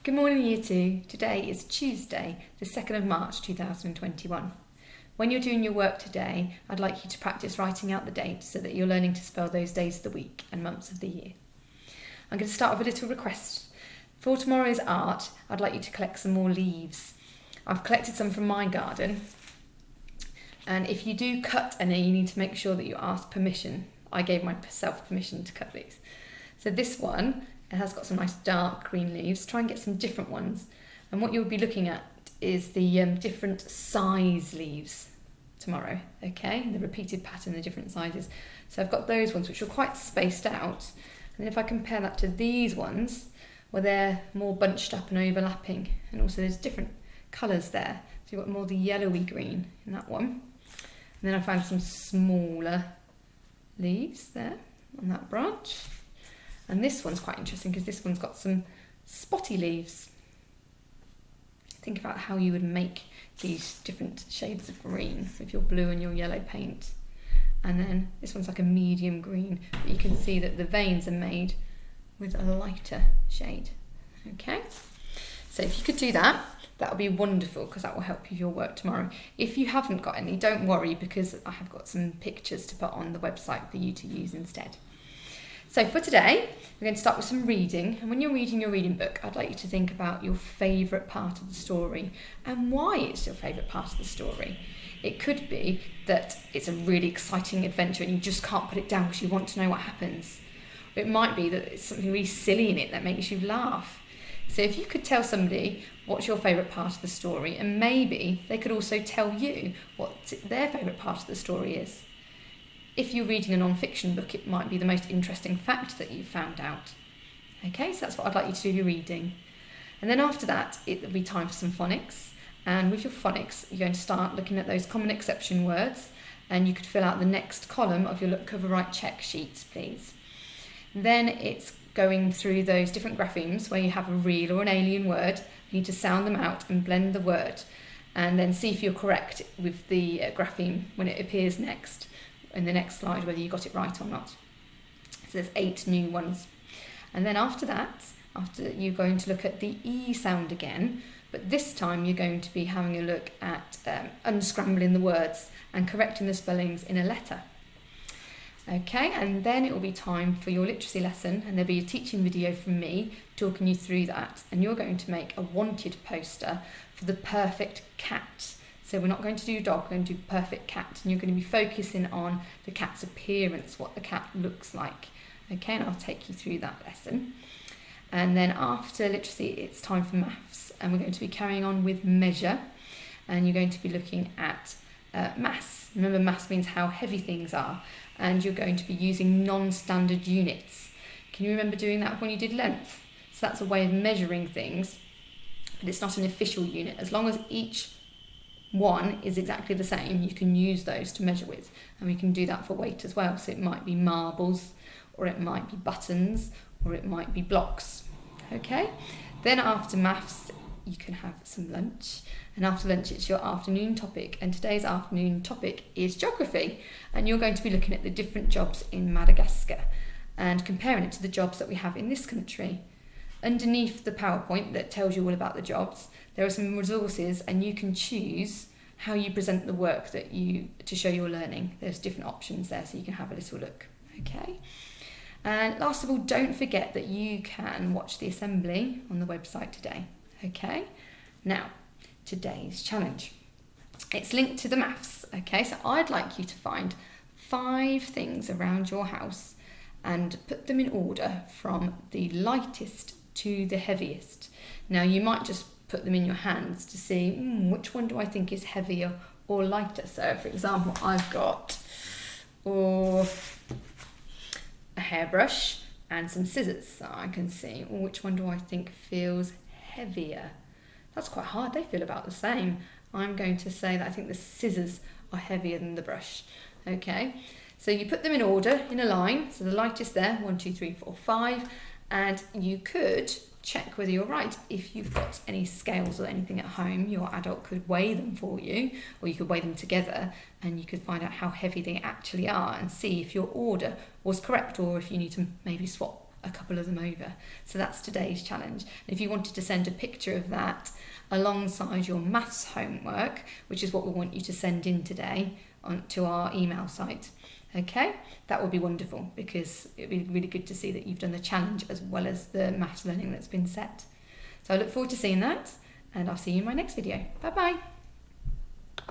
Good morning, Year 2. Today is Tuesday, the 2nd of March 2021. When you're doing your work today, I'd like you to practice writing out the dates so that you're learning to spell those days of the week and months of the year. I'm going to start with a little request. For tomorrow's art, I'd like you to collect some more leaves. I've collected some from my garden, and if you do cut any, you need to make sure that you ask permission. I gave myself permission to cut these. So this one, it has got some nice dark green leaves. Try and get some different ones. And what you'll be looking at is the different size leaves tomorrow, okay? The repeated pattern, the different sizes. So I've got those ones which are quite spaced out. And then if I compare that to these ones, well, they're more bunched up and overlapping. And also there's different colours there. So you've got more the yellowy green in that one. And then I found some smaller leaves there on that branch. And this one's quite interesting because this one's got some spotty leaves. Think about how you would make these different shades of green with your blue and your yellow paint. And then this one's like a medium green, but you can see that the veins are made with a lighter shade. Okay, so if you could do that, that would be wonderful because that will help you with your work tomorrow. If you haven't got any, don't worry because I have got some pictures to put on the website for you to use instead. So for today, we're going to start with some reading. And when you're reading your reading book, I'd like you to think about your favourite part of the story and why it's your favourite part of the story. It could be that it's a really exciting adventure and you just can't put it down because you want to know what happens. Or it might be that it's something really silly in it that makes you laugh. So if you could tell somebody what's your favourite part of the story, and maybe they could also tell you what their favourite part of the story is. If you're reading a non-fiction book, it might be the most interesting fact that you've found out. Okay, so that's what I'd like you to do with your reading. And then after that, it'll be time for some phonics. And with your phonics, you're going to start looking at those common exception words, and you could fill out the next column of your Look Cover Right check sheets, please. Then it's going through those different graphemes where you have a real or an alien word. You need to sound them out and blend the word, and then see if you're correct with the grapheme when it appears next. In the next slide, whether you got it right or not. So there's 8 new ones. And then after that, you're going to look at the E sound again, but this time you're going to be having a look at unscrambling the words and correcting the spellings in a letter. Okay, and then it will be time for your literacy lesson, and there'll be a teaching video from me talking you through that, and you're going to make a wanted poster for the perfect cat. So we're not going to do dog, we're going to do perfect cat, and you're going to be focusing on the cat's appearance, what the cat looks like. Okay, and I'll take you through that lesson. And then after literacy, it's time for maths, and we're going to be carrying on with measure, and you're going to be looking at mass. Remember, mass means how heavy things are, and you're going to be using non-standard units. Can you remember doing that when you did length? So that's a way of measuring things, but it's not an official unit. As long as each one is exactly the same, you can use those to measure with, and we can do that for weight as well. So it might be marbles, or it might be buttons, or it might be blocks. Okay, then after maths you can have some lunch, and after lunch it's your afternoon topic, and today's afternoon topic is geography, and you're going to be looking at the different jobs in Madagascar and comparing it to the jobs that we have in this country. Underneath the PowerPoint that tells you all about the jobs, there are some resources, and you can choose how you present the work to show your learning. There's different options there, so you can have a little look. Okay. And last of all, don't forget that you can watch the assembly on the website today. Okay. Now, today's challenge. It's linked to the maths. Okay, so I'd like you to find 5 things around your house and put them in order from the lightest to the heaviest. Now you might just put them in your hands to see which one do I think is heavier or lighter. So for example, I've got a hairbrush and some scissors, so I can see which one do I think feels heavier. That's quite hard, they feel about the same. I'm going to say that I think the scissors are heavier than the brush. Okay, so you put them in order in a line, so the lightest there, 1, 2, 3, 4, 5, and you could check whether you're right. If you've got any scales or anything at home, your adult could weigh them for you, or you could weigh them together, and you could find out how heavy they actually are and see if your order was correct, or if you need to maybe swap a couple of them over. So that's today's challenge. And if you wanted to send a picture of that alongside your maths homework, which is what we want you to send in today to our email site, okay, that would be wonderful, because it'd be really good to see that you've done the challenge as well as the maths learning that's been set. So I look forward to seeing that, and I'll see you in my next video. Bye bye.